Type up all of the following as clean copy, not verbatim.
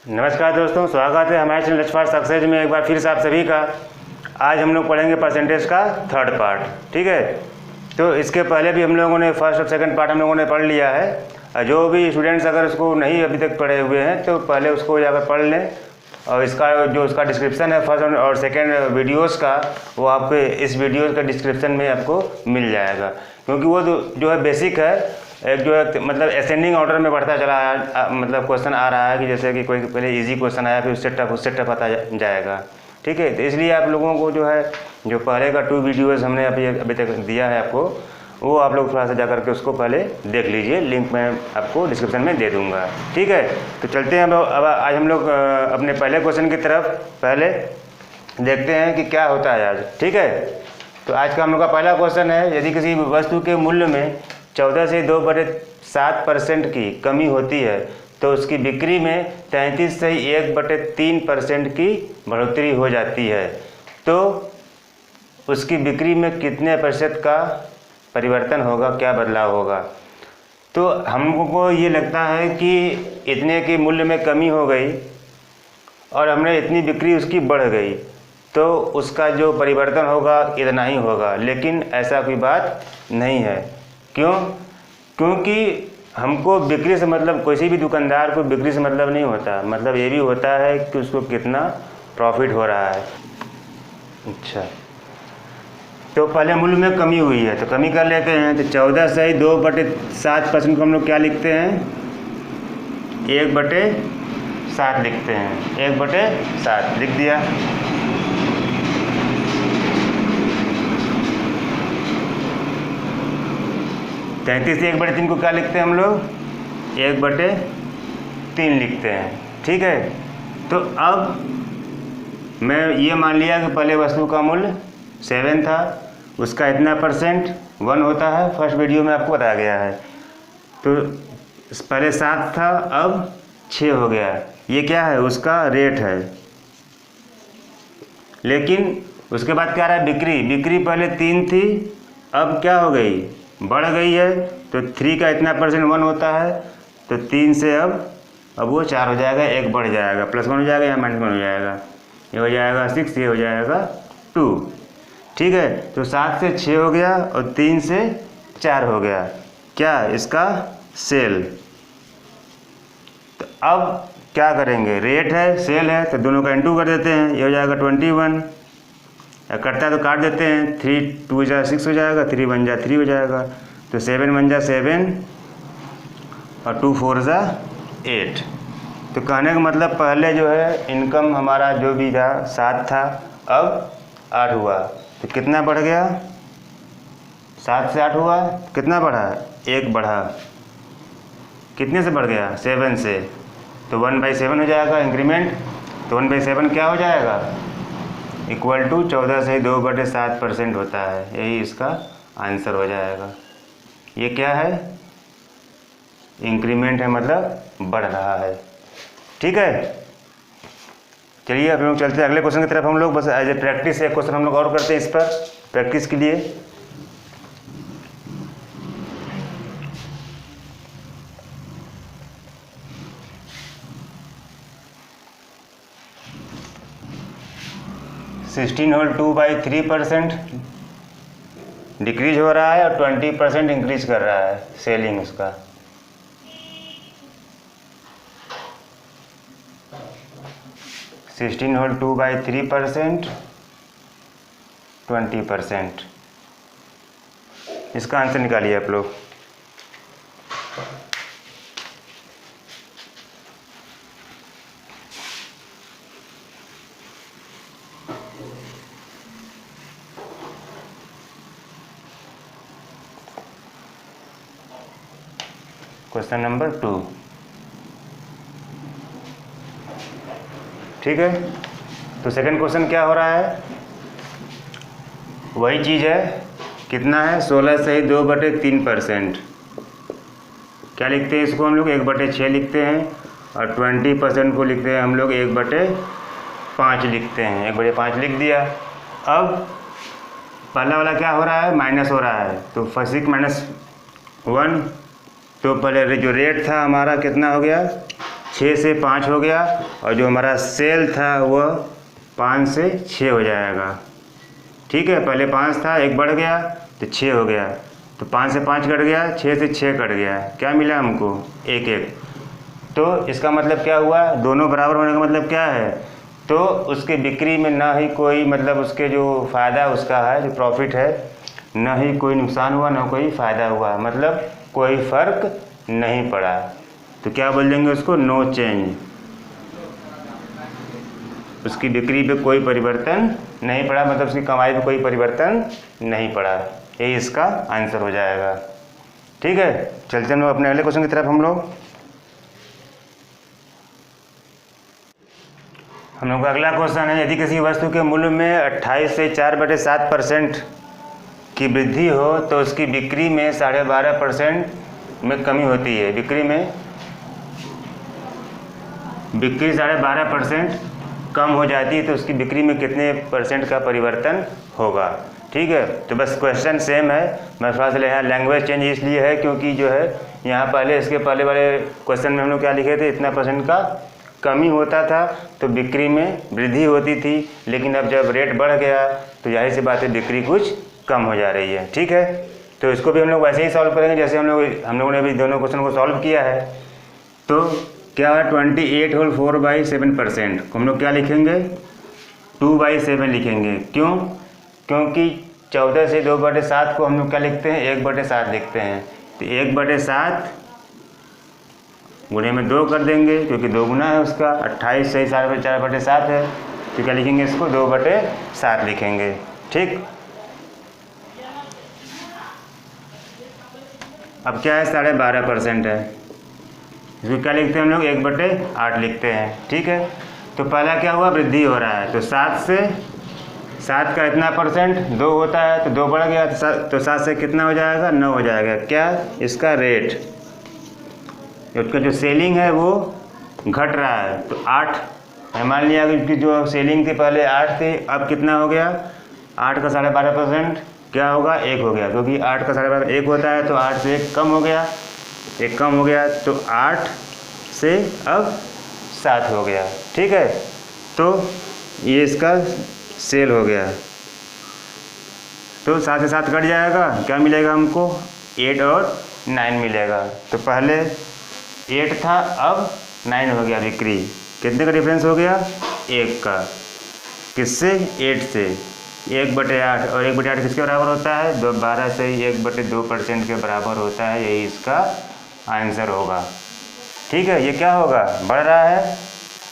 नमस्कार दोस्तों, स्वागत है हमारे चैनल लर्न फॉर सक्सेस में एक बार फिर से आप सभी का। आज हम लोग पढ़ेंगे परसेंटेज का थर्ड पार्ट। ठीक है, तो इसके पहले भी हम लोगों ने फर्स्ट और सेकंड पार्ट हम लोगों ने पढ़ लिया है। जो भी स्टूडेंट्स अगर उसको नहीं अभी तक पढ़े हुए हैं तो पहले उसको जाकर पढ़ लें, और इसका जो उसका डिस्क्रिप्शन है फर्स्ट और सेकेंड वीडियोज़ का, वो आपको इस वीडियो का डिस्क्रिप्शन में आपको मिल जाएगा, क्योंकि वो जो है बेसिक है। एक जो है मतलब असेंडिंग ऑर्डर में बढ़ता चला मतलब क्वेश्चन आ रहा है कि जैसे कि कोई पहले इजी क्वेश्चन आया फिर उससे टफ आता जाएगा। ठीक है, तो इसलिए आप लोगों को जो है जो पहले का 2 वीडियोज़ हमने अभी तक दिया है आपको, वो आप लोग थोड़ा सा जा करके उसको पहले देख लीजिए। लिंक मैं आपको डिस्क्रिप्शन में दे दूंगा। ठीक है, तो चलते हैं अब आज हम लोग अपने पहले क्वेश्चन की तरफ पहले देखते हैं कि क्या होता है आज। ठीक है, तो आज का हम लोग का पहला क्वेश्चन है, यदि किसी वस्तु के मूल्य में 14 से 2/7% की कमी होती है तो उसकी बिक्री में 33 से 1/3% की बढ़ोतरी हो जाती है, तो उसकी बिक्री में कितने प्रतिशत का परिवर्तन होगा, क्या बदलाव होगा। तो हमको ये लगता है कि इतने की मूल्य में कमी हो गई और हमने इतनी बिक्री उसकी बढ़ गई, तो उसका जो परिवर्तन होगा इतना ही होगा, लेकिन ऐसा कोई बात नहीं है। क्यों? क्योंकि हमको बिक्री से मतलब, किसी भी दुकानदार को बिक्री से मतलब नहीं होता, मतलब ये भी होता है कि उसको कितना प्रॉफिट हो रहा है। अच्छा, तो पहले मूल्य में कमी हुई है तो कमी कर लेते हैं। तो 14 से 2/7% को हम लोग क्या लिखते हैं, 1/7 लिखते हैं। 1/7 लिख दिया। तैंतीस से 1/3 को क्या लिखते हैं हम लोग, 1/3 लिखते हैं। ठीक है, तो अब मैं ये मान लिया कि पहले वस्तु का मूल्य 7 था, उसका इतना परसेंट 1 होता है, फर्स्ट वीडियो में आपको बताया गया है। तो पहले 7 था, अब 6 हो गया। ये क्या है, उसका रेट है। लेकिन उसके बाद क्या रहा, बिक्री पहले 3 थी, अब क्या हो गई, बढ़ गई है। तो 3 का इतना परसेंट 1 होता है, तो 3 से अब वो 4 हो जाएगा, 1 बढ़ जाएगा, +1 हो जाएगा या -1 हो जाएगा। ये हो जाएगा 6, ये हो जाएगा 2। ठीक है, तो 7 से 6 हो गया और 3 से 4 हो गया, क्या इसका सेल। तो अब क्या करेंगे, रेट है सेल है तो दोनों का इनटू कर देते हैं, ये हो जाएगा 21। कटता है तो काट देते हैं, 3 2 जा 6 हो जाएगा, 3 1 जा 3 हो जाएगा। तो 7 1 जा 7 और 2 4 जा 8। तो कहने का मतलब पहले जो है इनकम हमारा जो भी था 7 था, अब 8 हुआ, तो कितना बढ़ गया, 7 से 8 हुआ, कितना बढ़ा, 1 बढ़ा। कितने से बढ़ गया, 7 से, तो 1/7 हो जाएगा इंक्रीमेंट। तो 1/7 क्या हो जाएगा, इक्वल टू 14 से 2/7% होता है। यही इसका आंसर हो जाएगा। ये क्या है, इंक्रीमेंट है, मतलब बढ़ रहा है। ठीक है, चलिए अब हम लोग चलते हैं अगले क्वेश्चन की तरफ। हम लोग बस एज ए प्रैक्टिस एक क्वेश्चन हम लोग और करते हैं इस पर प्रैक्टिस के लिए। $16 होल 2/3% डिक्रीज हो रहा है और 20% इंक्रीज कर रहा है सेलिंग उसका। $16 होल 2/3% 20%। इसका आंसर निकालिए आप लोग। Question number 2। ठीक है, तो सेकंड क्वेश्चन क्या हो रहा है, वही चीज़ है, कितना है, 16 से 2/3%। क्या लिखते हैं इसको हम लोग, 1/6 लिखते हैं, और 20% को लिखते हैं हम लोग 1/5 लिखते हैं। 1/5 लिख दिया। अब पहला वाला क्या हो रहा है, माइनस हो रहा है, तो 6 - 1, तो पहले जो रेट था हमारा कितना हो गया, 6 से 5 हो गया, और जो हमारा सेल था वह 5 से 6 हो जाएगा। ठीक है, पहले 5 था, एक बढ़ गया तो 6 हो गया, तो 5 से 5 कट गया, 6 से 6 कट गया, क्या मिला हमको? 1 1। तो इसका मतलब क्या हुआ? दोनों बराबर होने का मतलब क्या है? तो उसके बिक्री में ना ही कोई मतलब उसके जो फ़ायदा उसका है, जो प्रॉफिट है, ना ही कोई नुकसान हुआ, ना कोई फ़ायदा हुआ, मतलब कोई फ़र्क नहीं पड़ा। तो क्या बोल देंगे उसको? No change. उसकी बिक्री पे कोई परिवर्तन नहीं पड़ा, मतलब उसकी कमाई पे कोई परिवर्तन नहीं पड़ा। यही इसका आंसर हो जाएगा। ठीक है, चलते हैं अपने अगले क्वेश्चन की तरफ। हम लोग का अगला क्वेश्चन है, यदि किसी वस्तु के मूल्य में 28 से 4/7% की वृद्धि हो तो उसकी बिक्री में 12.5% में कमी होती है। बिक्री 12.5% कम हो जाती है तो उसकी बिक्री में कितने % का परिवर्तन होगा? ठीक है, तो बस क्वेश्चन सेम है, मैं थोड़ा सा यहाँ लैंग्वेज चेंज इसलिए है क्योंकि जो है यहाँ पहले इसके पहले वाले क्वेश्चन में हम लोग क्या लिखे थे? इतना % का कमी होता था तो बिक्री में वृद्धि होती थी, लेकिन अब जब रेट बढ़ गया तो जाहिर सी बात है बिक्री कुछ कम हो जा रही है। ठीक है, तो इसको भी हम लोग वैसे ही सॉल्व करेंगे जैसे हम लोगों ने अभी दोनों क्वेश्चन को सॉल्व किया है। तो क्या है? 28 होल 4/7% को हम लोग क्या लिखेंगे? 2/7 लिखेंगे। क्यों? क्योंकि 14 से 2/7 को हम लोग क्या लिखते हैं? 1/7 लिखते हैं। तो 1/7 गुणे में 2 कर देंगे क्योंकि 2 गुना है उसका। 28 से 4/7 है तो क्या लिखेंगे? इसको 2/7 लिखेंगे। ठीक, अब क्या है? 12.5% है, इसको क्या लिखते हैं हम लोग? 1/8 लिखते हैं। ठीक है, तो पहला क्या हुआ? वृद्धि हो रहा है, तो 7 का इतना % 2 होता है तो 2 बढ़ गया, तो 7 से कितना हो जाएगा? 9 हो जाएगा। क्या? इसका रेट, उसका जो सेलिंग है वो घट रहा है, तो 8 मान लिया कि जो सेलिंग थी पहले 8 थी, अब कितना हो गया? 8 का 12.5% क्या होगा? 1 हो गया, क्योंकि 8 का 12.5 1 होता है, तो 8 से 1 कम हो गया, 1 कम हो गया, तो 8 से अब 7 हो गया। ठीक है, तो ये इसका सेल हो गया, तो 7 से 7 कट जाएगा, क्या मिलेगा हमको? 8 और 9 मिलेगा। तो पहले 8 था, अब 9 हो गया बिक्री। कितने का डिफरेंस हो गया? 1 का। किससे? 8 से। 1/8, और 1/8 किसके बराबर होता है? 12 से 1/2% के बराबर होता है। यही इसका आंसर होगा। ठीक है, ये क्या होगा? बढ़ रहा है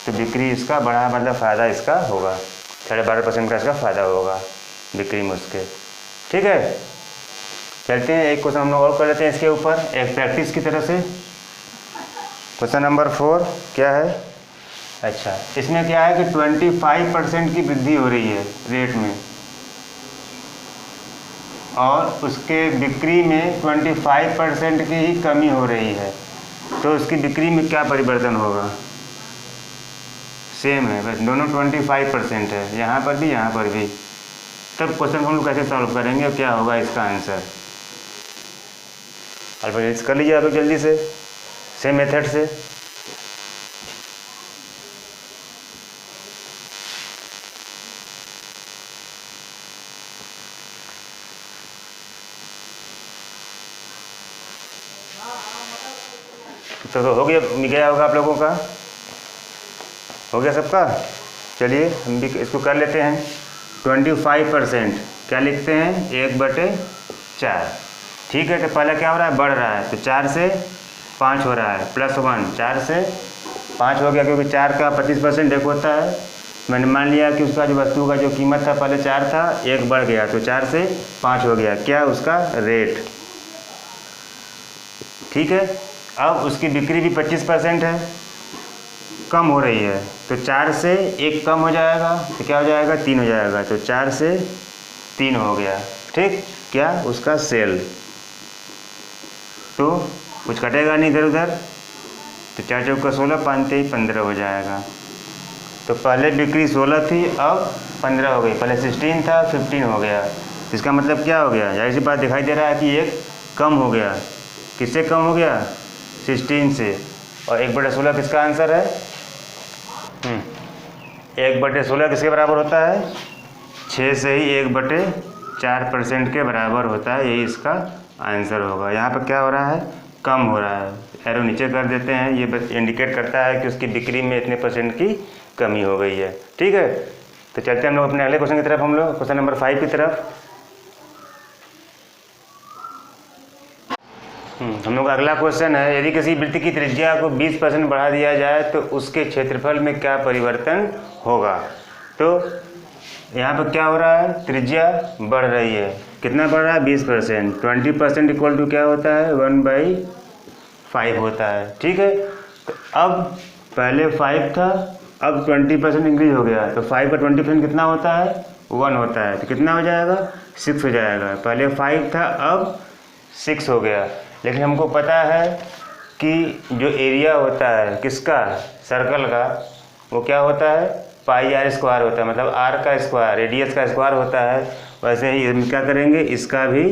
तो बिक्री इसका बढ़ा, मतलब फ़ायदा इसका होगा, 12.5% का इसका फ़ायदा होगा बिक्री में उसके। ठीक है, चलते हैं एक क्वेश्चन हम लोग और कर लेते हैं इसके ऊपर, एक प्रैक्टिस की तरह से। क्वेश्चन नंबर 4 क्या है? अच्छा, इसमें क्या है कि 25% की वृद्धि हो रही है रेट में, और उसके बिक्री में 25% की ही कमी हो रही है, तो उसकी बिक्री में क्या परिवर्तन होगा? सेम है, बस दोनों 25% है, यहाँ पर भी यहाँ पर भी। तब क्वेश्चन हम लोग कैसे सॉल्व करेंगे और क्या होगा इसका आंसर? अल्फाबेट्स कर लीजिए आप लोग जल्दी से, सेम मेथड से। तो हो गया होगा आप लोगों का, हो गया सबका? चलिए हम भी इसको कर लेते हैं। 25% क्या लिखते हैं? 1/4। ठीक है, तो पहला क्या हो रहा है? बढ़ रहा है, तो 4 से 5 हो रहा है, +1, 4 से 5 हो गया, क्योंकि 4 का 25% 1 होता है। मैंने मान लिया कि उसका जो वस्तु का जो कीमत था पहले 4 था, 1 बढ़ गया, तो 4 से 5 हो गया। क्या? उसका रेट। ठीक है, अब उसकी बिक्री भी 25% है, कम हो रही है, तो 4 से 1 कम हो जाएगा, तो क्या हो जाएगा? 3 हो जाएगा, तो 4 से 3 हो गया। ठीक, क्या? उसका सेल। तो कुछ कटेगा नहीं इधर उधर, तो 4 चौका 16, 5 तेईस 15 हो जाएगा। तो पहले बिक्री 16 थी, अब 15 हो गई, पहले 16 था 15 हो गया। तो इसका मतलब क्या हो गया? जाहिर सी बात दिखाई दे रहा है कि 1 कम हो गया। किससे कम हो गया? 16 से। और 1/16 किसका आंसर है? 1/16 किसके बराबर होता है? 6 से ही 1/4% के बराबर होता है, यही इसका आंसर होगा। यहाँ पर क्या हो रहा है? कम हो रहा है। एरो नीचे कर देते हैं, ये इंडिकेट करता है कि उसकी बिक्री में इतने % की कमी हो गई है। ठीक है, तो चलते हैं हम लोग अपने अगले क्वेश्चन की तरफ। हम लोग क्वेश्चन नंबर 5 की तरफ। हम लोग का अगला क्वेश्चन है, यदि किसी वृत्त की त्रिज्या को 20% बढ़ा दिया जाए तो उसके क्षेत्रफल में क्या परिवर्तन होगा? तो यहाँ पर क्या हो रहा है? त्रिज्या बढ़ रही है। कितना बढ़ रहा है? 20%। 20% इक्वल टू क्या होता है? 1/5 होता है। ठीक है, तो अब पहले 5 था, अब 20% इंक्रीज हो गया, तो 5 का 20% कितना होता है? 1 होता है। तो कितना हो जाएगा? 6 हो जाएगा। पहले 5 था, अब 6 हो गया। लेकिन हमको पता है कि जो एरिया होता है किसका? सर्कल का, वो क्या होता है? πr² होता है, मतलब r का स्क्वायर, रेडियस का स्क्वायर होता है। वैसे ही हम क्या करेंगे? इसका भी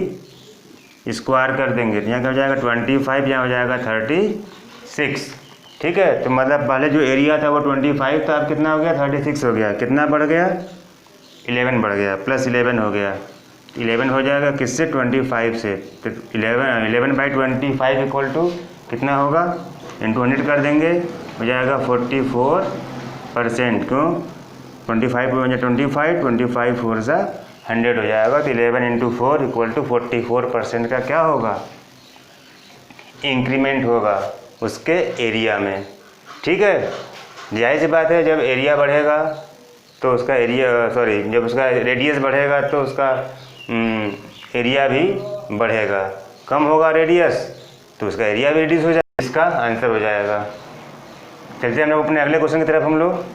स्क्वायर कर देंगे। यहाँ क्या हो जाएगा? 25, यहाँ हो जाएगा 36। ठीक है, तो मतलब पहले जो एरिया था वो 25 था, अब कितना हो गया? 36 हो गया। कितना बढ़ गया? 11 बढ़ गया, प्लस 11 हो गया। 11 हो जाएगा किससे? 25 से। तो 11/25 इक्वल टू कितना होगा? इंटू 100 कर देंगे, हो जाएगा 44%। क्यों? 25 हो जाए 25, 25 4 सा 100 हो जाएगा। तो 11 × 4 इक्वल टू 44% का क्या होगा? इंक्रीमेंट होगा उसके एरिया में। ठीक है, जाहिर सी बात है, जब एरिया बढ़ेगा तो उसका जब उसका रेडियस बढ़ेगा तो उसका एरिया भी बढ़ेगा। कम होगा रेडियस तो उसका एरिया भी रिड्यूस हो जाएगा, इसका आंसर हो जाएगा। चलते हम लोग अपने अगले क्वेश्चन की तरफ। हम लोग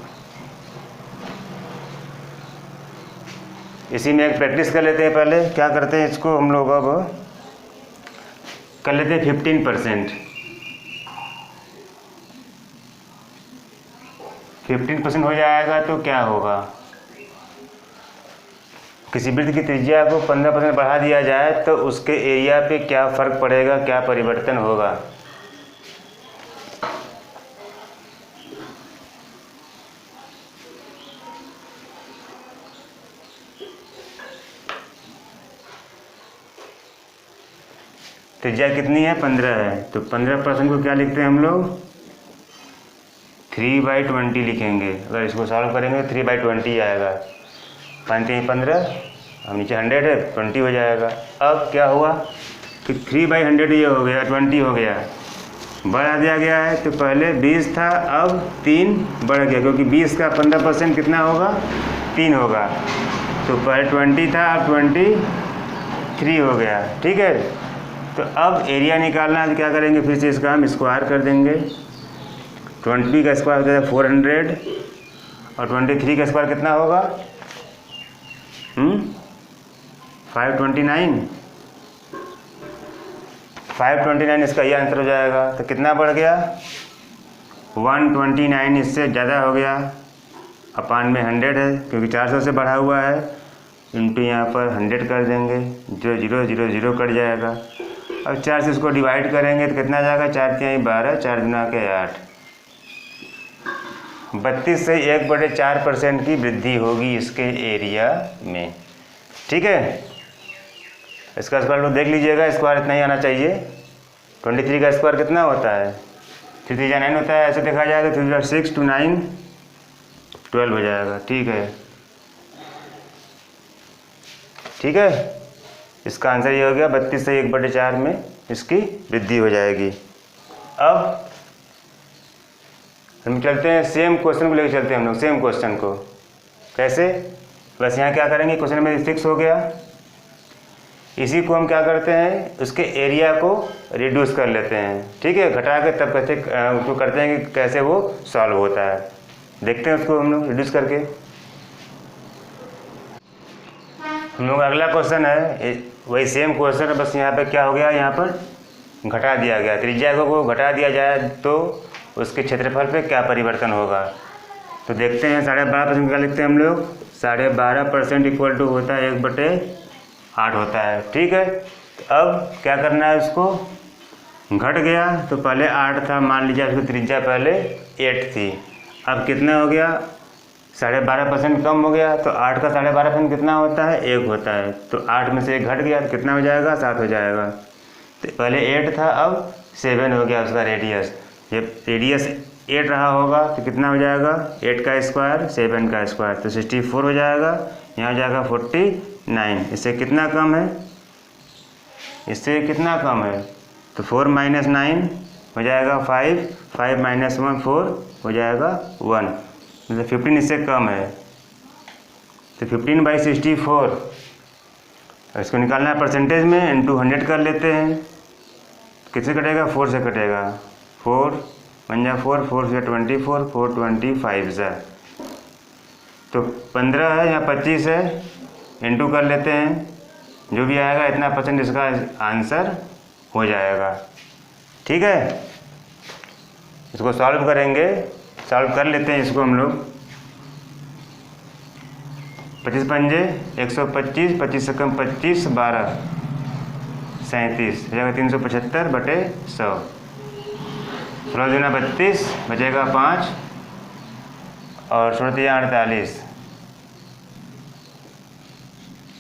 इसी में एक प्रैक्टिस कर लेते हैं। पहले क्या करते हैं, इसको हम लोग अब कर लेते हैं 15%। 15% हो जाएगा तो क्या होगा? किसी वृत्त की त्रिज्या को 15% बढ़ा दिया जाए तो उसके एरिया पे क्या फ़र्क पड़ेगा, क्या परिवर्तन होगा? त्रिज्या कितनी है? 15 है। तो 15% को क्या लिखते हैं हम लोग? 3/20 लिखेंगे। अगर इसको सॉल्व करेंगे 3/20 आएगा। 15, हम नीचे 100 है, 20 हो जाएगा। अब क्या हुआ कि 3/100 ये हो गया, 20 हो गया, बढ़ा दिया गया है। तो पहले 20 था, अब 3 बढ़ गया, क्योंकि 20 का 15% कितना होगा? 3 होगा। तो पहले 20 था, अब 23 हो गया। ठीक है, तो अब एरिया निकालना है तो क्या करेंगे? फिर से इसका हम स्क्वायर कर देंगे। 20 का स्क्वायर हो जाएगा 400 और 23 का स्क्वायर कितना होगा? 529। 529 इसका ये आंसर हो जाएगा। तो कितना बढ़ गया? 129, इससे ज़्यादा हो गया। अपान में 100 है, क्योंकि 400 से बढ़ा हुआ है, इंटू यहाँ पर 100 कर देंगे, जो 0 0 0 कट जाएगा। अब 4 से इसको डिवाइड करेंगे तो कितना जाएगा? 4 × 12, 4 × 8। 32 से 1/4% की वृद्धि होगी इसके एरिया में। ठीक है, इसका स्क्वायर रूट देख लीजिएगा, स्क्वायर इतना ही आना चाहिए। 23 का स्क्वायर कितना होता है? 3 3 9 होता है। ऐसे देखा जाए तो 3 6 2 9 12 हो जाएगा। ठीक है, ठीक है, इसका आंसर ये हो गया। 32 से 1/4 में इसकी वृद्धि हो जाएगी। अब हम चलते हैं सेम क्वेश्चन को लेकर चलते हैं हम लोग, सेम क्वेश्चन को। कैसे? बस यहाँ क्या करेंगे, क्वेश्चन में 6 हो गया, इसी को हम क्या करते हैं, उसके एरिया को रिड्यूस कर लेते हैं। ठीक है, घटा के तब कैसे उसको करते हैं कि कैसे वो सॉल्व होता है। देखते हैं उसको हम लोग रिड्यूस करके। हम लोग अगला क्वेश्चन है, वही सेम क्वेश्चन है, बस यहाँ पे क्या हो गया, यहाँ पर घटा दिया गया। त्रिज्या को घटा दिया जाए तो उसके क्षेत्रफल पे क्या परिवर्तन होगा। तो देखते हैं 12.5% क्या लिखते हैं हम लोग। 12.5% इक्वल टू होता है 1/8 होता है। ठीक है, तो अब क्या करना है, उसको घट गया तो पहले 8 था, मान लीजिए उसकी त्रिज्या पहले 8 थी, अब कितना हो गया 12.5% कम हो गया, तो 8 का 12.5% कितना होता है 1 होता है, तो 8 में से 1 घट गया तो कितना हो जाएगा 7 हो जाएगा। तो पहले 8 था अब 7 हो गया उसका रेडियस, ये रेडियस 8 रहा होगा तो कितना हो जाएगा 8 का स्क्वायर 7 का स्क्वायर, तो 64 हो जाएगा, यहाँ हो जाएगा 49। इससे कितना कम है, इससे कितना कम है, तो 4 - 9 हो जाएगा 5, 5 - 1 4 हो जाएगा 1, मतलब 15 इससे कम है। तो 15/64 इसको निकालना है परसेंटेज में, इंटू 100 कर लेते हैं, किससे कटेगा 4 से कटेगा, 4 1 जा 4, 4 से 24, 425 है, तो 15 है या 25 है, इंटू कर लेते हैं, जो भी आएगा इतना % इसका आंसर हो जाएगा। ठीक है, इसको सॉल्व करेंगे, सॉल्व कर लेते हैं इसको हम लोग। 25 पंजे 125, 25 से कम 25, 12 37 हो जाएगा 375/100, 16 दूना 32 बचेगा 5 और 16 48,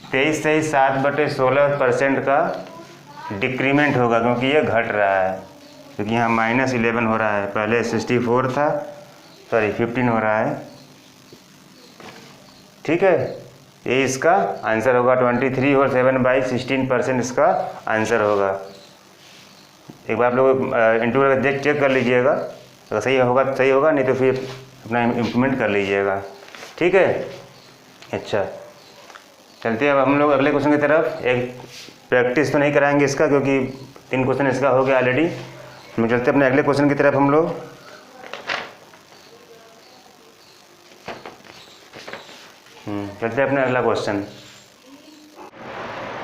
23 से 7/16% का डिक्रीमेंट होगा, क्योंकि ये घट रहा है, क्योंकि यहाँ -11 हो रहा है, पहले 64 था, सॉरी 15 हो रहा है। ठीक है, ये इसका आंसर होगा 23 और 7/16% इसका आंसर होगा। एक बार आप लोग इंटू करके चेक कर लीजिएगा, अगर सही होगा नहीं तो फिर अपना इम्प्लीमेंट कर लीजिएगा। ठीक है, अच्छा चलते हैं अब हम लोग अगले क्वेश्चन की तरफ। एक प्रैक्टिस तो नहीं कराएंगे इसका, क्योंकि 3 क्वेश्चन इसका हो गया ऑलरेडी। हम चलते हैं अपने अगले क्वेश्चन की तरफ हम लोग। चलते हैं अपने अगला क्वेश्चन।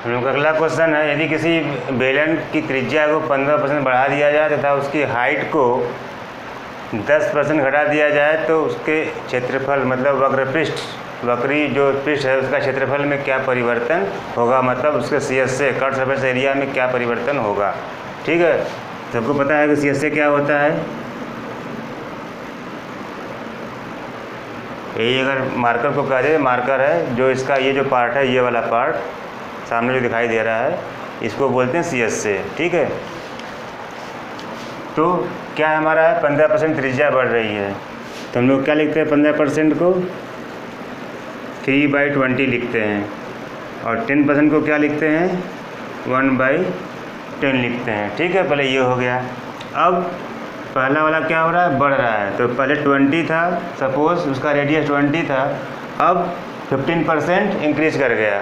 हम लोग का अगला क्वेश्चन है, यदि किसी बेलन की त्रिज्या को 15% बढ़ा दिया जाए तथा उसकी हाइट को 10% घटा दिया जाए तो उसके क्षेत्रफल मतलब वक्री जो पृष्ठ है उसका क्षेत्रफल में क्या परिवर्तन होगा, मतलब उसके CSA से कट सरफेस एरिया में क्या परिवर्तन होगा। ठीक है, सबको पता है कि CSA क्या होता है। यही अगर मार्कर को कह दे, मार्कर है जो इसका ये जो पार्ट है, ये वाला पार्ट सामने जो दिखाई दे रहा है, इसको बोलते हैं CSA। ठीक है, तो क्या हमारा 15% त्रिज्या बढ़ रही है, तो हम लोग क्या लिखते हैं 15% को 3/20 लिखते हैं, और 10% को क्या लिखते हैं 1/10 लिखते हैं। ठीक है, पहले ये हो गया। अब पहला वाला क्या हो रहा है, बढ़ रहा है, तो पहले 20 था, सपोज उसका रेडियस 20 था, अब 15% इंक्रीज कर गया।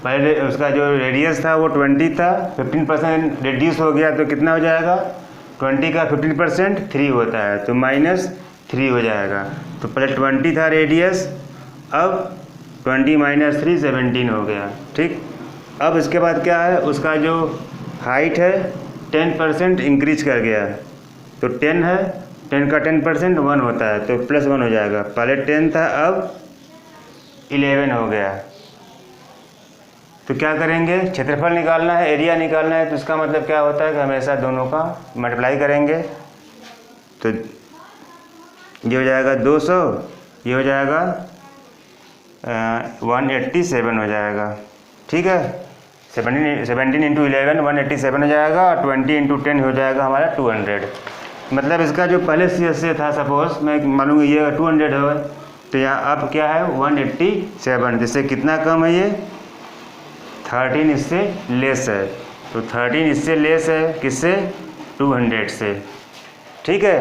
पहले उसका जो रेडियस था वो 20 था, 15% रिड्यूस हो गया, तो कितना हो जाएगा 20 का 15% 3 होता है, तो -3 हो जाएगा। तो पहले 20 था रेडियस, अब 20 - 3 17 हो गया। ठीक, अब इसके बाद क्या है, उसका जो हाइट है 10% इंक्रीज कर गया, तो 10 है, 10 का 10% 1 होता है, तो +1 हो जाएगा। पहले 10 था, अब 11 हो गया। तो क्या करेंगे, क्षेत्रफल निकालना है, एरिया निकालना है, तो इसका मतलब क्या होता है कि हमेशा दोनों का मल्टीप्लाई करेंगे, तो ये हो जाएगा 200, ये हो जाएगा 187 हो जाएगा। ठीक है, 17 × 11 187 हो जाएगा, और 20 × 10 हो जाएगा हमारा 200। मतलब इसका जो पहले CSA था, सपोज मैं मानूंगा ये 200 है, तो यहाँ अब क्या है 187, जिससे कितना कम है, ये 13 इससे लेस है, तो 13 इससे लेस है किससे 200 से। ठीक है,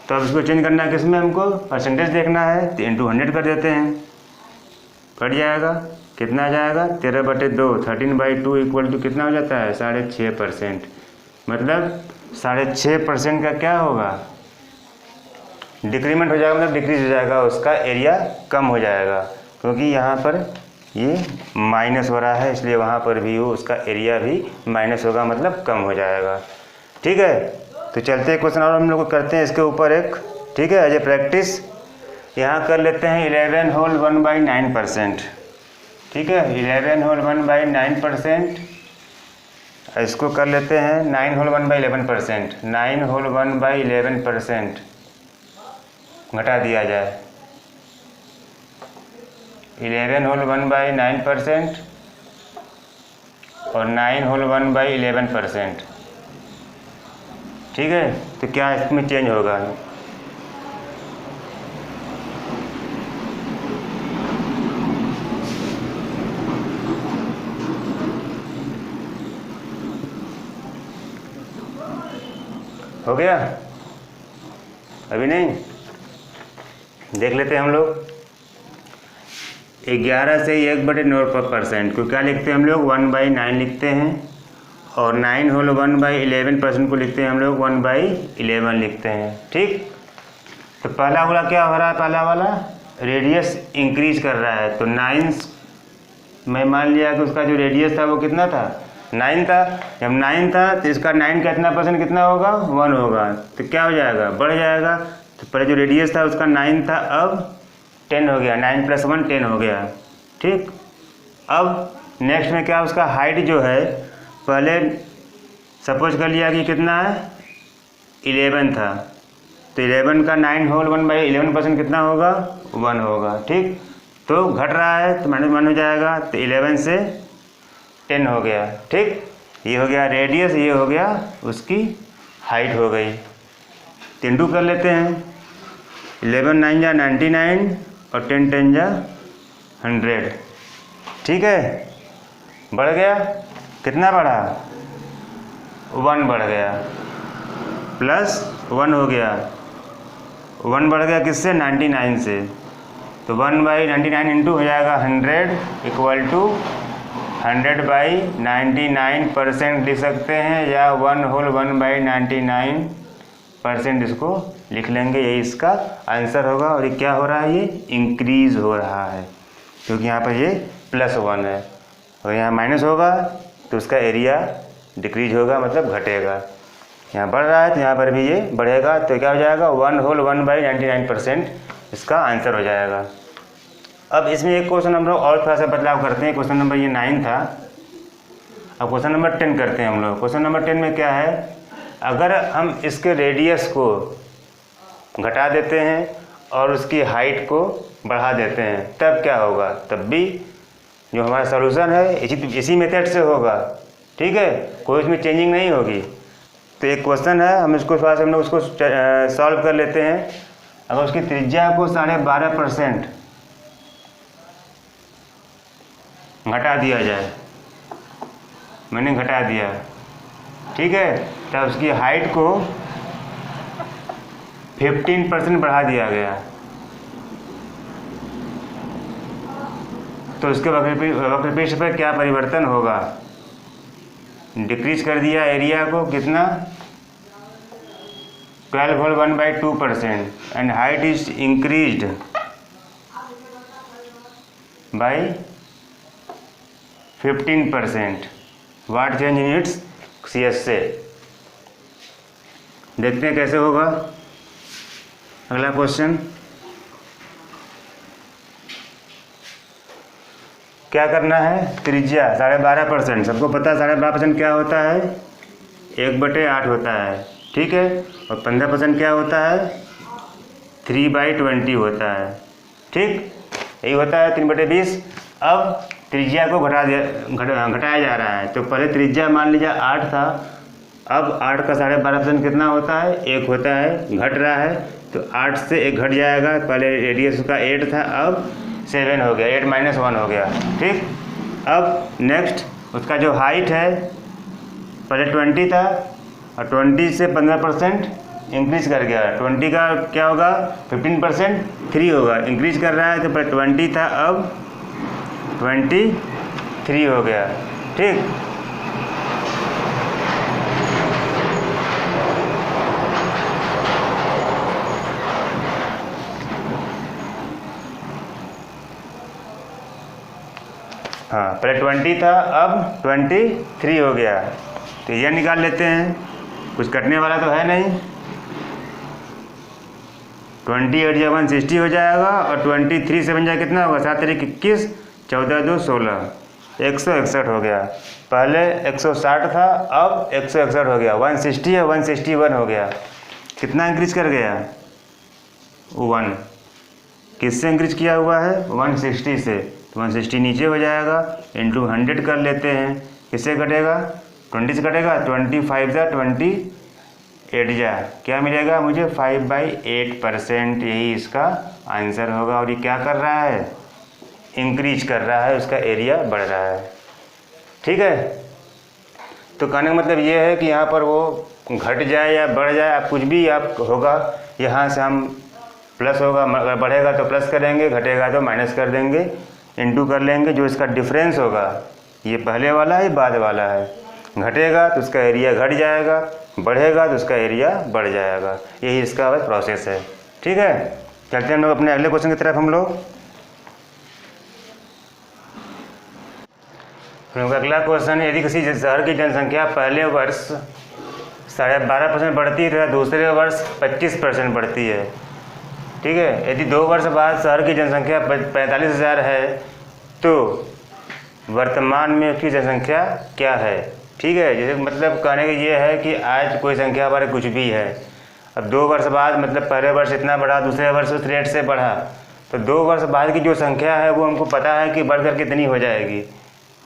तो अब इसको चेंज करना है, किस में हमको परसेंटेज देखना है, तो इंटू 100 कर देते हैं, कट जाएगा, कितना आ जाएगा 13/2, 13/2 इक्वल टू कितना हो जाता है 6.5%। मतलब 6.5% का क्या होगा, डिक्रीमेंट हो जाएगा, मतलब डिक्रीज हो जाएगा, उसका एरिया कम हो जाएगा, क्योंकि यहाँ पर ये माइनस हो रहा है, इसलिए वहाँ पर भी वो उसका एरिया भी माइनस होगा, मतलब कम हो जाएगा। ठीक है, तो चलते हैं क्वेश्चन और हम लोग करते हैं इसके ऊपर एक। ठीक है, एज ए प्रैक्टिस यहाँ कर लेते हैं 11 होल 1/9%। ठीक है। 11 होल 1/9%, इसको कर लेते हैं 9 होल 1/11%, 9 होल 1/11% घटा दिया जाए। 11 होल 1/9% और 9 होल 1/11%, ठीक है। तो क्या इसमें चेंज होगा? हो गया? अभी नहीं, देख लेते हैं हम लोग। 11 से 1/9% को क्या लिखते हैं हम लोग? 1/9 लिखते हैं, और 9 होल 1/11% को लिखते हैं हम लोग 1/11 लिखते हैं, ठीक। तो पहला वाला क्या हो रहा है? पहला वाला रेडियस इंक्रीज कर रहा है, तो 9 मैं मान लिया कि उसका जो रेडियस था वो कितना था? 9 था। जब 9 था तो इसका 9 का इतना परसेंट कितना होगा? 1 होगा। तो क्या हो जाएगा? बढ़ जाएगा। तो पहले जो रेडियस था उसका 9 था, अब 10 हो गया। 9 + 1 10 हो गया, ठीक। अब नेक्स्ट में क्या, उसका हाइट जो है, पहले सपोज कर लिया कि कितना है? 11 था, तो 11 का 9 होल 1/11% कितना होगा? 1 होगा, ठीक। तो घट रहा है तो -1 हो जाएगा, तो 11 से 10 हो गया, ठीक। ये हो गया रेडियस, ये हो गया उसकी हाइट हो गई। 3 कर लेते हैं। 11 9 जा 99 और 10 10 जा 100, ठीक है। बढ़ गया, कितना बढ़ा? 1 बढ़ गया, +1 हो गया। 1 बढ़ गया किससे? 99 से। तो 1/99 इंटू हो जाएगा 100 = 100/99% लिख सकते हैं, या 1 होल 1/99% इसको लिख लेंगे। यही इसका आंसर होगा। और ये क्या हो रहा है? ये इंक्रीज हो रहा है, क्योंकि यहाँ पर ये +1 है, और यहाँ माइनस होगा तो उसका एरिया डिक्रीज होगा, मतलब घटेगा। यहाँ बढ़ रहा है तो यहाँ पर भी ये बढ़ेगा। तो क्या हो जाएगा? 1 होल 1/99% इसका आंसर हो जाएगा। अब इसमें एक क्वेश्चन हम लोग और थोड़ा सा बदलाव करते हैं। क्वेश्चन नंबर ये 9 था, अब क्वेश्चन नंबर 10 करते हैं हम लोग। क्वेश्चन नंबर 10 में क्या है? अगर हम इसके रेडियस को घटा देते हैं और उसकी हाइट को बढ़ा देते हैं, तब क्या होगा? तब भी जो हमारा सॉल्यूशन है इसी मेथड से होगा, ठीक है। कोई इसमें चेंजिंग नहीं होगी। तो एक क्वेश्चन है, हम इसको थोड़ा सा हम लोग उसको सॉल्व कर लेते हैं। अगर उसकी त्रिज्या को 12.5% घटा दिया जाए, मैंने घटा दिया, ठीक है, तब उसकी हाइट को 15% बढ़ा दिया गया, तो उसके वक्रपृष्ठ पर क्या परिवर्तन होगा? डिक्रीज कर दिया एरिया को, कितना? 12 whole 1/2%, and height is increased by 15%। What change in its CSA। देखते हैं कैसे होगा। अगला क्वेश्चन, क्या करना है? त्रिज्या 12.5%, सबको पता है 12.5% क्या होता है? 1/8 होता है, ठीक है। और 15% क्या होता है? 3/20 होता है, ठीक। यही होता है 3/20। अब त्रिज्या को घटाया जा रहा है। तो पहले त्रिज्या मान लीजिए 8 था, अब 8 का 12.5% कितना होता है? 1 होता है, घट रहा है, तो 8 से 1 घट जाएगा। पहले रेडियस उसका 8 था, अब 7 हो गया, 8 - 1 हो गया, ठीक। अब नेक्स्ट उसका जो हाइट है, पहले 20 था और 20 से 15% इंक्रीज कर गया। 20 का क्या होगा? 15%, 3 होगा, इंक्रीज कर रहा है। तो पहले 20 था, अब 23 हो गया, ठीक। हाँ, पहले 20 था, अब 23 हो गया। तो यह निकाल लेते हैं, कुछ कटने वाला तो है नहीं। 20 × 1 60 हो जाएगा, और 23 से बन जाए कितना होगा? 7 × 21, 14 2 16, 161 हो गया। पहले 160 था, अब 161 हो गया। 160 है, 161 हो गया। कितना इंक्रीज कर गया? 1। किससे इंक्रीज किया हुआ है? 160 से। तो 160 नीचे हो जाएगा, इंटू 100 कर लेते हैं। किससे कटेगा? 20 से कटेगा। 25 जा 28 जा, क्या मिलेगा मुझे? 5/8%। यही इसका आंसर होगा। और ये क्या कर रहा है? इंक्रीज कर रहा है, उसका एरिया बढ़ रहा है। ठीक है, तो कहने का मतलब ये है कि यहाँ पर वो घट जाए या बढ़ जाए, आप कुछ भी आप होगा, यहाँ से हम प्लस होगा, अगर बढ़ेगा तो प्लस करेंगे, घटेगा तो माइनस कर देंगे, इंटू कर लेंगे। जो इसका डिफरेंस होगा, ये पहले वाला है, बाद वाला है। घटेगा तो उसका एरिया घट जाएगा, बढ़ेगा तो उसका एरिया बढ़ जाएगा। यही इसका बस प्रोसेस है। ठीक है, चलते हैं हम लोग अपने अगले क्वेश्चन की तरफ। हम लोग अगला क्वेश्चन, यदि किसी शहर की जनसंख्या पहले वर्ष 12.5% बढ़ती है तथा दूसरे वर्ष 25% बढ़ती है। ठीक है, यदि 2 वर्ष बाद शहर की जनसंख्या 45,000 है तो वर्तमान में उसकी जनसंख्या क्या है? ठीक है, जैसे मतलब कहने का ये है कि आज कोई संख्या हमारे कुछ भी है, अब 2 वर्ष बाद मतलब पहले वर्ष इतना बढ़ा, दूसरे वर्ष उस रेट से बढ़ा, तो 2 वर्ष बाद की जो संख्या है वो हमको पता है कि बढ़कर कितनी हो जाएगी।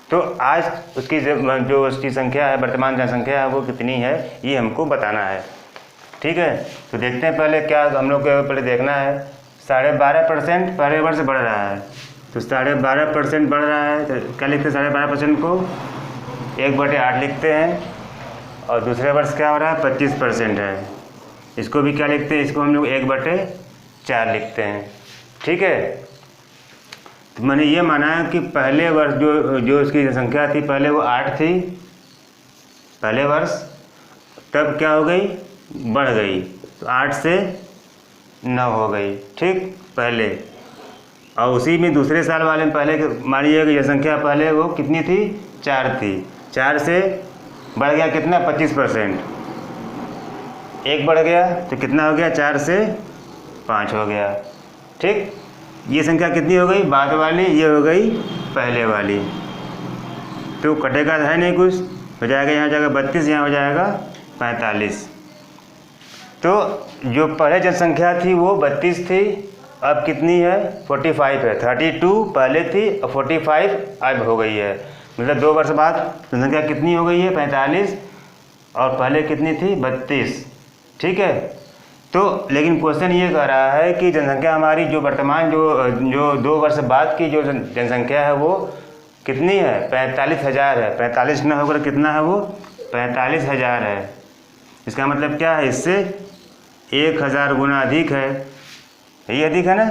तो आज उसकी जो उसकी संख्या है, वर्तमान जनसंख्या है, वो कितनी है, ये हमको बताना है। ठीक है, तो देखते हैं पहले क्या हम लोग को पहले देखना है। 12.5% पहले वर्ष बढ़ रहा है, तो 12.5% बढ़ रहा है, तो क्या लिखते हैं? 12.5% को 1/8 लिखते हैं। और दूसरे वर्ष क्या हो रहा है? 25% है, इसको भी क्या लिखते हैं? इसको हम लोग 1/4 लिखते हैं। ठीक है, तो मैंने ये माना है कि पहले वर्ष जो उसकी जनसंख्या थी, पहले वो 8 थी पहले वर्ष, तब क्या हो गई? बढ़ गई, तो 8 से 9 हो गई। ठीक, पहले। और उसी में दूसरे साल वाले में पहले मानिए कि जनसंख्या पहले वो कितनी थी? 4 थी, 4 से बढ़ गया कितना? 25%। 1 बढ़ गया तो कितना हो गया? 4 से 5 हो गया। ठीक, ये संख्या कितनी हो गई? बाद वाली, ये हो गई पहले वाली। तो कटेगा है नहीं, कुछ हो जाएगा, यहाँ हो जाएगा 32, यहाँ हो जाएगा 45। तो जो पहले जनसंख्या थी वो 32 थी, अब कितनी है? 45 है। 32 पहले थी और 45 अब हो गई है। मतलब 2 वर्ष बाद जनसंख्या कितनी हो गई है? 45, और पहले कितनी थी? 32। ठीक है, तो लेकिन क्वेश्चन ये कह रहा है कि जनसंख्या हमारी जो वर्तमान जो 2 वर्ष बाद की जो जनसंख्या है वो कितनी है? 45,000 है। 45 न होकर कितना है वो? 45,000 है। इसका मतलब क्या है? इससे 1,000 गुना अधिक है। यही अधिक है ना?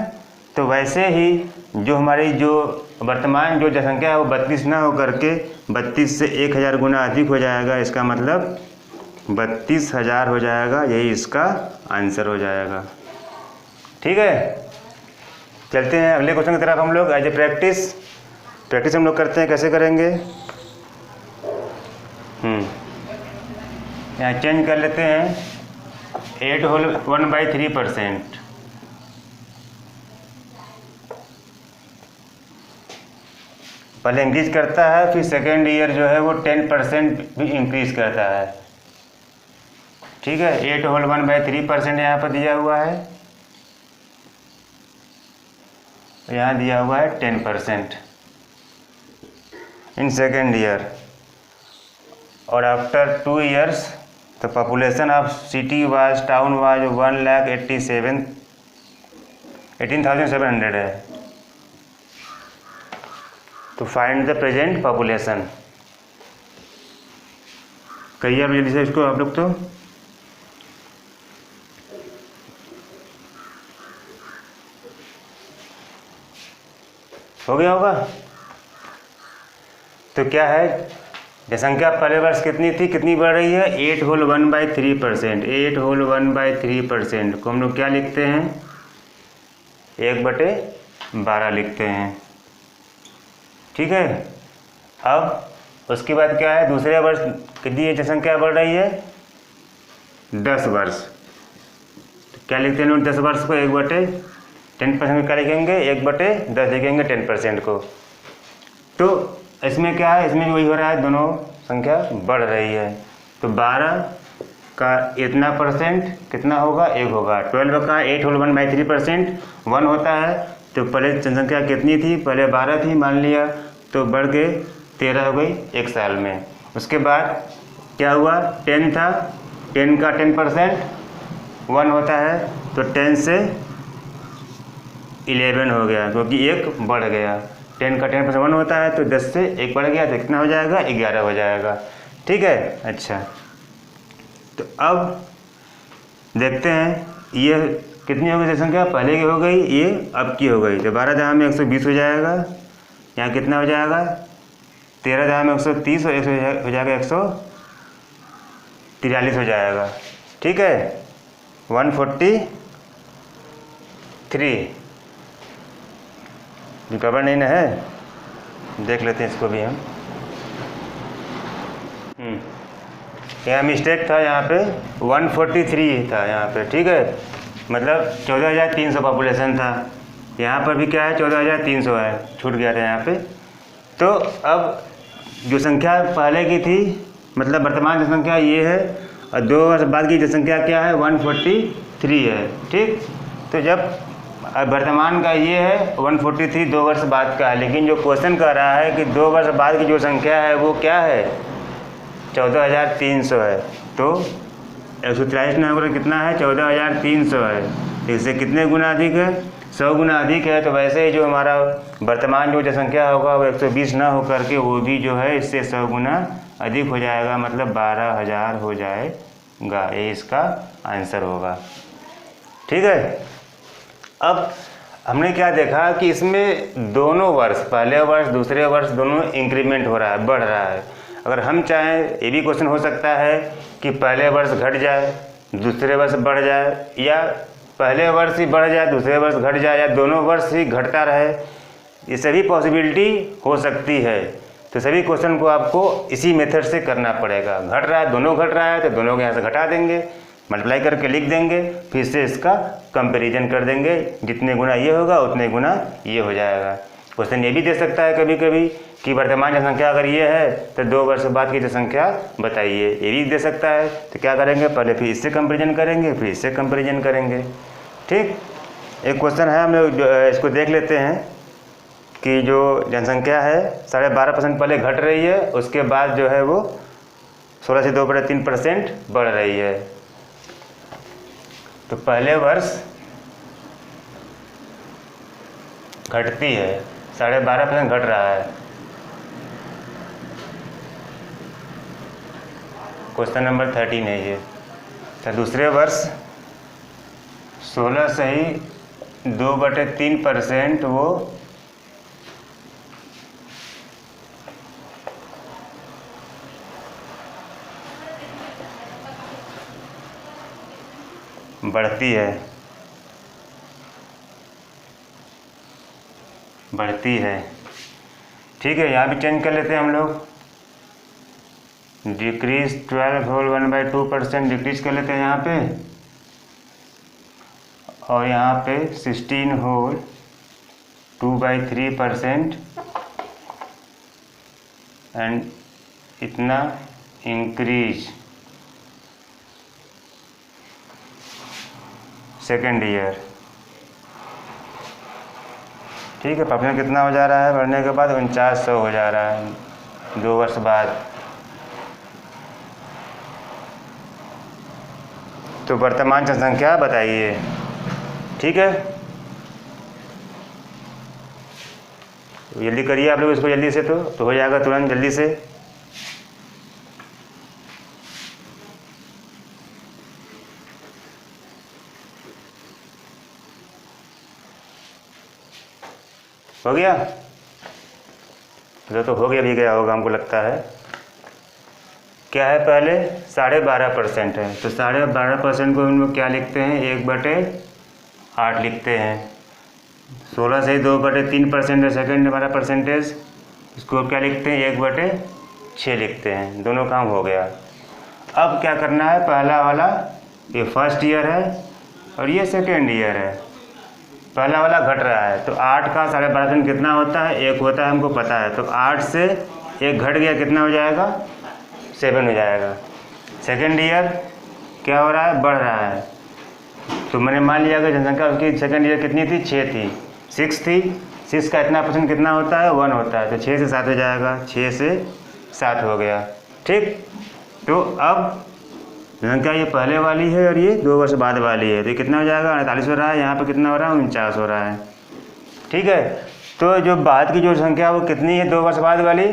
तो वैसे ही जो हमारी जो वर्तमान जो जनसंख्या है वो 32 ना होकर के 32 से 1,000 गुना अधिक हो जाएगा। इसका मतलब 32,000 हो जाएगा। यही इसका आंसर हो जाएगा। ठीक है, चलते हैं अगले क्वेश्चन की तरफ। हम लोग एज ए प्रैक्टिस हम लोग करते हैं। कैसे करेंगे? यहाँ चेंज कर लेते हैं। 8 होल 1/3%। पहले इंक्रीज करता है, फिर सेकेंड ईयर जो है वो 10% भी इंक्रीज करता है। ठीक है, 8 होल 1/3% यहाँ पर दिया हुआ है, यहाँ दिया हुआ है 10% इन सेकेंड ईयर। और after 2 years the population of town was 1,18,700 है। तो फाइंड द प्रेजेंट पॉपुलेशन। कहिए आप जल्दी से इसको आप लोग। तो हो गया होगा। तो क्या है? जनसंख्या पहले वर्ष कितनी थी, कितनी बढ़ रही है? 8 होल 1/3%। 8 होल 1/3% को हम लोग क्या लिखते हैं? 1/12 लिखते हैं। ठीक है, अब उसके बाद क्या है? दूसरे वर्ष कितनी जनसंख्या बढ़ रही है? 10 वर्ष। तो क्या लिखते हैं? 10 वर्ष को 1/10% क्या लिखेंगे? 1/10 लिखेंगे 10% को। तो इसमें क्या है, इसमें भी वही हो रहा है, दोनों संख्या बढ़ रही है। तो 12 का इतना परसेंट कितना होगा, 1 होगा। 12 का 8 होल 1/3% 1 होता है। तो पहले जनसंख्या कितनी थी, पहले 12 थी मान लिया, तो बढ़ के 13 हो गई 1 साल में। उसके बाद क्या हुआ, 10 था, 10 का 10% 1 होता है, तो 10 से 11 हो गया, क्योंकि 1 बढ़ गया। 10 का 10% 1 होता है, तो 10 से 1 बढ़ गया, तो कितना हो जाएगा, 11 हो जाएगा। ठीक है, अच्छा। तो अब देखते हैं ये कितनी हो गई जनसंख्या, पहले की हो गई, ये अब की हो गई। तो 12 जहाँ में 120 हो जाएगा, यहाँ कितना हो जाएगा, 13 जहाँ में 130 हो जाएगा 143 हो जाएगा। ठीक है, 143 रिकवर नहीं ना है, देख लेते हैं इसको भी हम। यहाँ मिस्टेक था, यहाँ पे 143 था यहाँ पे। ठीक है, मतलब 14,300 पॉपुलेशन था, यहाँ पर भी क्या है 14,300 है, छूट गया था यहाँ पे। तो अब जो संख्या पहले की थी, मतलब वर्तमान जनसंख्या ये है, और 2 वर्ष बाद की जनसंख्या क्या है, 143 है। ठीक, तो जब वर्तमान का ये है 143 2 वर्ष बाद का है, लेकिन जो क्वेश्चन कर रहा है कि 2 वर्ष बाद की जो संख्या है वो क्या है, 14,300 है। तो 143 ना होकर कितना है, 14,300 है। इससे कितने गुना अधिक है, 100 गुना अधिक है। तो वैसे ही जो हमारा वर्तमान जो जनसंख्या होगा वो 120 ना होकर के वो भी जो है इससे 100 गुना अधिक हो जाएगा, मतलब 12,000 हो जाएगा। ये इसका आंसर होगा। ठीक है, अब हमने क्या देखा कि इसमें दोनों वर्ष, पहले वर्ष दूसरे वर्ष, दोनों इंक्रीमेंट हो रहा है, बढ़ रहा है। अगर हम चाहें, ये भी क्वेश्चन हो सकता है कि पहले वर्ष घट जाए, दूसरे वर्ष बढ़ जाए, या पहले वर्ष ही बढ़ जाए, दूसरे वर्ष घट जाए, या दोनों वर्ष ही घटता रहे। ये सभी पॉसिबिलिटी हो सकती है। तो सभी क्वेश्चन को आपको इसी मेथड से करना पड़ेगा। घट रहा है, दोनों घट रहा है, तो दोनों को यहाँ से घटा देंगे, मल्टीप्लाई करके लिख देंगे, फिर से इसका कंपैरिजन कर देंगे, जितने गुना ये होगा उतने गुना ये हो जाएगा। क्वेश्चन ये भी दे सकता है कभी कभी कि वर्तमान जनसंख्या अगर ये है तो 2 वर्ष बाद की जनसंख्या बताइए, ये भी दे सकता है। तो क्या करेंगे, पहले फिर इससे कंपैरिजन करेंगे, फिर इससे कंपैरिजन करेंगे। ठीक, एक क्वेश्चन है, हम लोग इसको देख लेते हैं कि जो जनसंख्या है 12.5% पहले घट रही है, उसके बाद जो है वो 16 से 2/3% बढ़ रही है। तो पहले वर्ष घटती है, 12.5% घट रहा है। क्वेश्चन नंबर 13 है ये। तो दूसरे वर्ष 16 से ही 2/3% वो बढ़ती है। ठीक है, यहाँ भी चेंज कर लेते हैं हम लोग, डिक्रीज 12 होल 1/2% डिक्रीज कर लेते हैं यहाँ पे, और यहाँ पे 16 होल 2/3% एंड इतना इंक्रीज सेकेंड ईयर। ठीक है, पॉपुलेशन कितना हो जा रहा है बढ़ने के बाद, 4900 हो जा रहा है 2 वर्ष बाद। तो वर्तमान जनसंख्या बताइए। ठीक है, जल्दी करिए आप लोग इसको जल्दी से, तो हो जाएगा तुरंत जल्दी से। हो गया, तो हो गया भी गया होगा हमको लगता है। क्या है, पहले 12.5% है, तो 12.5% को हम लोग क्या लिखते हैं, 1/8 लिखते हैं। 16 से 2/3% है सेकेंड हमारा परसेंटेज, इसको क्या लिखते हैं, 1/6 लिखते हैं। दोनों काम हो गया। अब क्या करना है, पहला वाला ये फर्स्ट ईयर है और ये सेकेंड ईयर है। पहला वाला घट रहा है, तो 8 का 12.5% कितना होता है, 1 होता है, हमको पता है। तो 8 से 1 घट गया, कितना हो जाएगा, 7 हो जाएगा। सेकेंड ईयर क्या हो रहा है, बढ़ रहा है। तो मैंने मान लिया कि जनसंख्या उसकी सेकेंड ईयर कितनी थी, 6 थी, 6 थी। 6 का इतना % कितना होता है, 1 होता है। तो 6 से 7 हो जाएगा, 6 से 7 हो गया। ठीक, तो अब जनसंख्या ये पहले वाली है और ये 2 वर्ष बाद वाली है, तो ये कितना हो जाएगा, 48 हो रहा है। यहाँ पे कितना हो रहा है, 49 हो रहा है। ठीक है, तो जो बाद की जो संख्या वो कितनी है, 2 वर्ष बाद वाली,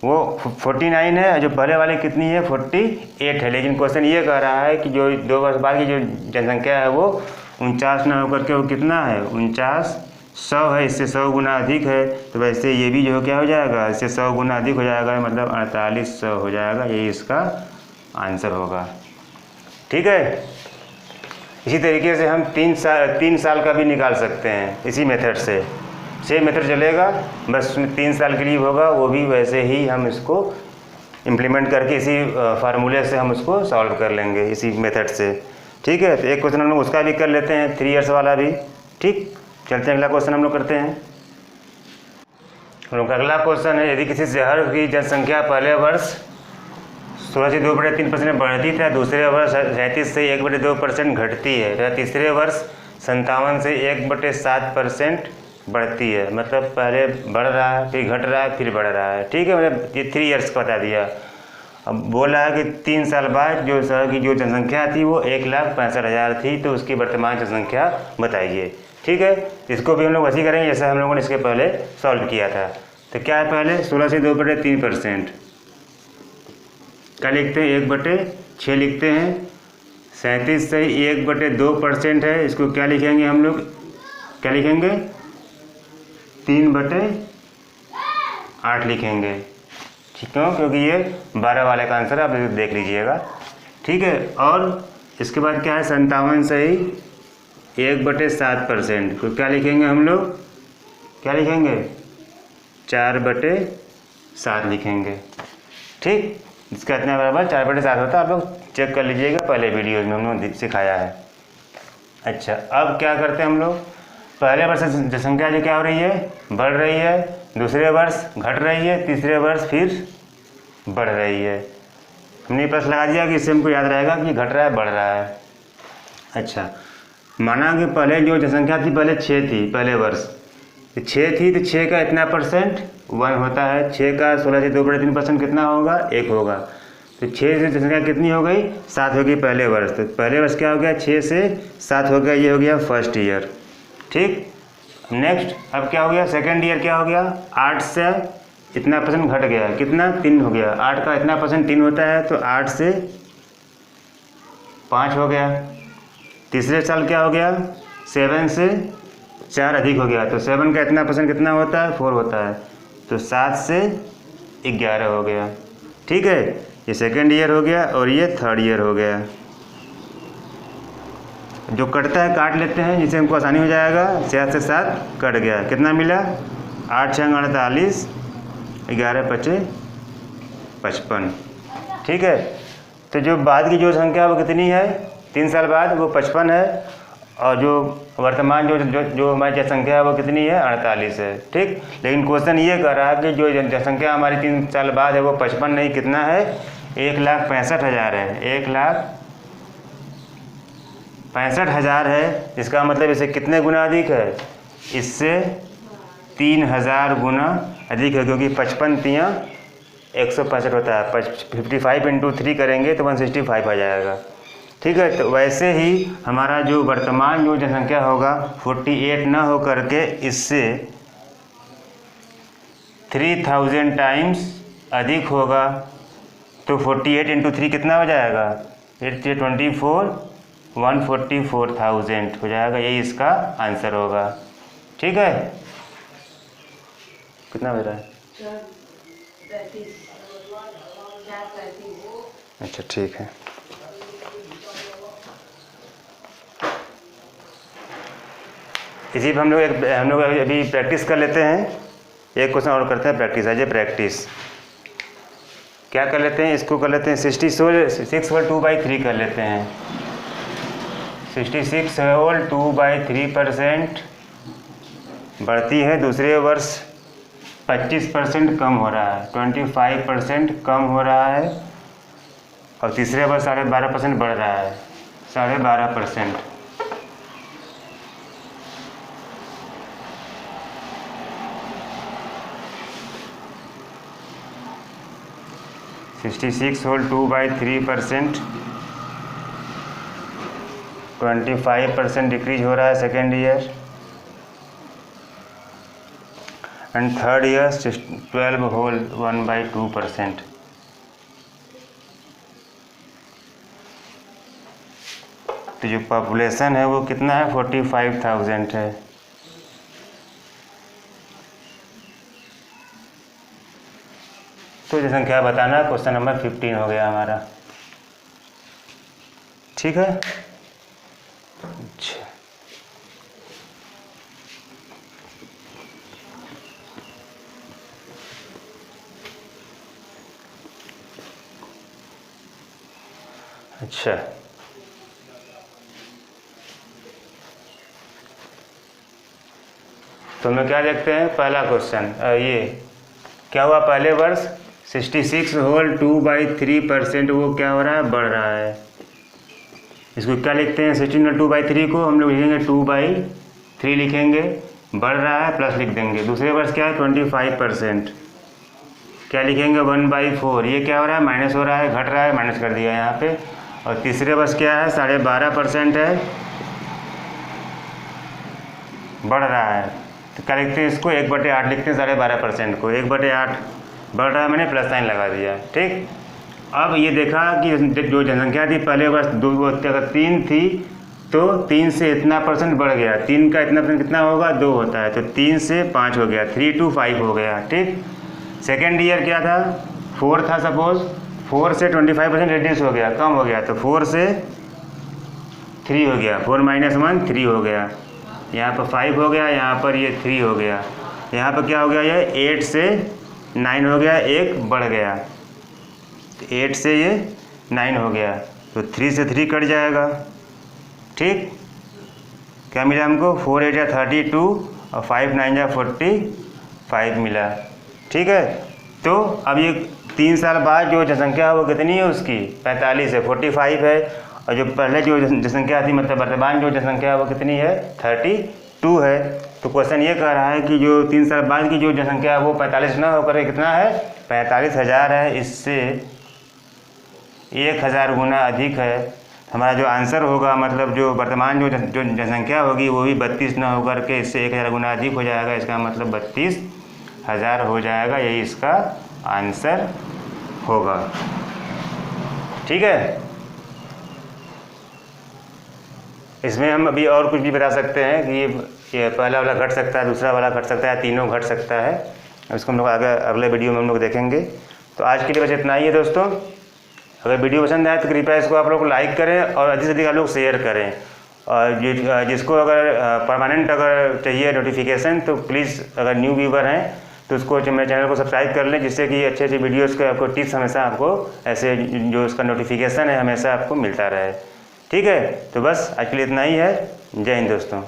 वो 49 है। जो पहले वाली कितनी है, 48 है। लेकिन क्वेश्चन ये कह रहा है कि जो 2 वर्ष बाद की जो जनसंख्या है वो 49 ना होकर के वो कितना है, 4900 है। इससे 100 गुना अधिक है। तो वैसे ये भी जो क्या हो जाएगा, इससे 100 गुना अधिक हो जाएगा, मतलब 4800 हो जाएगा। यही इसका आंसर होगा। ठीक है, इसी तरीके से हम 3 साल का भी निकाल सकते हैं इसी मेथड से। सेम मेथड चलेगा, बस उसमें 3 साल के लिए होगा, वो भी वैसे ही हम इसको इम्प्लीमेंट करके इसी फार्मूले से हम उसको सॉल्व कर लेंगे इसी मेथड से। ठीक है, तो एक क्वेश्चन हम लोग उसका भी कर लेते हैं, 3 इयर्स वाला भी। ठीक, चलते हैं अगला क्वेश्चन हम लोग करते हैं। हम लोग का अगला क्वेश्चन है, यदि किसी शहर की जनसंख्या पहले वर्ष 16 से 2/3% बढ़ती है, दूसरे वर्ष 37 से 1/2% घटती है, तथा तीसरे वर्ष 57 से 1/7% बढ़ती है। मतलब पहले बढ़ रहा है, फिर घट रहा है, फिर बढ़ रहा है। ठीक है, मतलब ये 3 इयर्स का बता दिया। अब बोला है कि 3 साल बाद जो शहर की जो जनसंख्या थी वो 1,65,000 थी, तो उसकी वर्तमान जनसंख्या बताइए। ठीक है, इसको भी हम लोग वैसे ही करेंगे जैसे हम लोगों ने इसके पहले सॉल्व किया था। तो क्या है, पहले 16 से 2/3%, क्या लिखते हैं, 1/6 लिखते हैं। 37 से 1/2% है, इसको क्या लिखेंगे हम लोग, क्या लिखेंगे, 3/8 लिखेंगे। ठीक है, क्योंकि ये 12 वाले का आंसर है, आप देख लीजिएगा। ठीक है, और इसके बाद क्या है, 57 से 1/7%, तो क्या लिखेंगे हम लोग, क्या लिखेंगे, 4/7 लिखेंगे। ठीक, इसका इतना बराबर 4/7 होता है। आप लोग चेक कर लीजिएगा, पहले वीडियोज में हमने सिखाया है। अच्छा, अब क्या करते हैं हम लोग, पहले वर्ष जनसंख्या जो क्या हो रही है, बढ़ रही है, दूसरे वर्ष घट रही है, तीसरे वर्ष फिर बढ़ रही है। हमने प्रश्न लगा दिया कि इससे हमको याद रहेगा कि घट रहा है, बढ़ रहा है। अच्छा, माना कि पहले जो जनसंख्या थी, पहले 6 थी, पहले वर्ष 6 थी, तो 6 का इतना % 1 होता है। 6 का 16 से 2/3% कितना होगा, 1 होगा। तो 6 से जनसंख्या कितनी हो गई, 7 हो गई पहले वर्ष। तो पहले वर्ष क्या हो गया, 6 से 7 हो गया, ये हो गया फर्स्ट ईयर। ठीक, नेक्स्ट अब क्या हो गया, सेकेंड ईयर क्या हो गया, 8 से इतना % घट गया, कितना, 3 हो गया। 8 का इतना % 3 होता है, तो 8 से 5 हो गया। तीसरे साल क्या हो गया, 7 से 4 अधिक हो गया, तो 7 का इतना % कितना होता है, 4 होता है, तो 7 से 11 हो गया। ठीक है, ये सेकेंड ईयर हो गया और ये थर्ड ईयर हो गया। जो कटता है काट लेते हैं, जिससे हमको आसानी हो जाएगा। 4 से 7 कट गया, कितना मिला, 8 6 48, 11 5 55। ठीक है, तो जो बाद की जो संख्या वो कितनी है, 3 साल बाद वो 55 है, और जो वर्तमान जो हमारी जनसंख्या है वो कितनी है, 48 है। ठीक, लेकिन क्वेश्चन ये कर रहा है कि जो जनसंख्या हमारी 3 साल बाद है वो 55 नहीं, कितना है, 1,65,000 है, 1,65,000 है। इसका मतलब इसे कितने गुना अधिक है, इससे 3000 गुना अधिक है, क्योंकि 55 तियाँ 165 होता है। 55 × 3 करेंगे तो 165 आ जाएगा। ठीक है, तो वैसे ही हमारा जो वर्तमान जो जनसंख्या होगा 48 ना हो करके इससे 3000 टाइम्स अधिक होगा। तो 48 × 3 कितना हो जाएगा, 24 144,000 हो जाएगा। यही इसका आंसर होगा। ठीक है, कितना बज रहा है, 4:35। अच्छा ठीक है, इसी पर हम लोग अभी प्रैक्टिस कर लेते हैं। एक क्वेश्चन और करते हैं प्रैक्टिस। आज प्रैक्टिस क्या कर लेते हैं, इसको कर लेते हैं 66 होल 2/3 कर लेते हैं। 66 होल 2/3% बढ़ती है, दूसरे वर्ष 25% कम हो रहा है, 25% कम हो रहा है, और तीसरे वर्ष 12.5% बढ़ रहा है, 12.5%। $66 होल 2/3%, 25% डिक्रीज हो रहा है second year, and third year 12 whole 1/2%। तो जो पॉपुलेशन है वो कितना है, 45,000 है। तो जनसंख्या बताना, क्वेश्चन नंबर 15 हो गया हमारा। ठीक है। अच्छा, तो मैं क्या देखते हैं, पहला क्वेश्चन ये क्या हुआ, पहले वर्ष 66 होल 2/3% वो क्या हो रहा है, बढ़ रहा है। इसको क्या लिखते हैं, 16 2/3 को हम लोग लिखेंगे 2/3 लिखेंगे, बढ़ रहा है प्लस लिख देंगे। दूसरे वर्ष क्या है 25%, क्या लिखेंगे 1/4, ये क्या हो रहा है, माइनस हो रहा है, घट रहा है, माइनस कर दिया यहाँ पे। और तीसरे वर्ष क्या है 12.5% है, बढ़ रहा है, तो क्या लिखते हैं इसको 1/8 लिखते हैं, 12.5% को 1/8 बढ़ रहा है, मैंने प्लस साइन लगा दिया। ठीक, अब ये देखा कि जो जनसंख्या थी पहले वर्ष 3 थी, तो 3 से इतना परसेंट बढ़ गया, 3 का इतना परसेंट कितना होगा, 2 होता है, तो 3 से 5 हो गया, 3 to 5 हो गया। ठीक, सेकेंड ईयर क्या था, 4 था, सपोज 4 से 25% रिड्यूस हो गया, कम हो गया, तो 4 से 3 हो गया, 4 - 1 3 हो गया, यहाँ पर 5 हो गया, यहाँ पर ये 3 हो गया, यहाँ पर क्या हो गया, ये 8 से 9 हो गया, 1 बढ़ गया, 8 से ये 9 हो गया, तो 3 से 3 कट जाएगा। ठीक, क्या मिला हमको, 4 8 या 32 और 5 9 या 45 मिला। ठीक है, तो अब ये 3 साल बाद जो जनसंख्या है वो कितनी है, उसकी 45 है, 45 है, और जो पहले जो जनसंख्या थी मतलब वर्तमान जो जनसंख्या है वो कितनी है, 32 है। तो क्वेश्चन ये कह रहा है कि जो 3 साल बाद की जो जनसंख्या है वो 45 ना होकर कितना है, 45,000 है, इससे 1000 गुना अधिक है। हमारा जो आंसर होगा, मतलब जो वर्तमान जो जनसंख्या होगी वो भी 32 ना होकर के इससे 1000 गुना अधिक हो जाएगा, इसका मतलब 32,000 हो जाएगा, यही इसका आंसर होगा। ठीक है, इसमें हम अभी और कुछ भी बता सकते हैं कि ये पहला वाला घट सकता है, दूसरा वाला घट सकता है, तीनों घट सकता है, इसको हम लोग अगले वीडियो में हम लोग देखेंगे। तो आज के लिए बस इतना ही है दोस्तों। अगर वीडियो पसंद आए तो कृपया इसको आप लोग लाइक करें और अधिक से अधिक आप लोग शेयर करें, और जिसको अगर परमानेंट अगर चाहिए नोटिफिकेशन तो प्लीज़ अगर न्यू व्यूवर हैं तो उसको मेरे चैनल को सब्सक्राइब कर लें, जिससे कि अच्छे अच्छे वीडियोज़ के आपको टिप्स हमेशा आपको ऐसे जो उसका नोटिफिकेशन है हमेशा आपको मिलता रहे। ठीक है, तो बस आज के लिए इतना ही है। जय हिंद दोस्तों।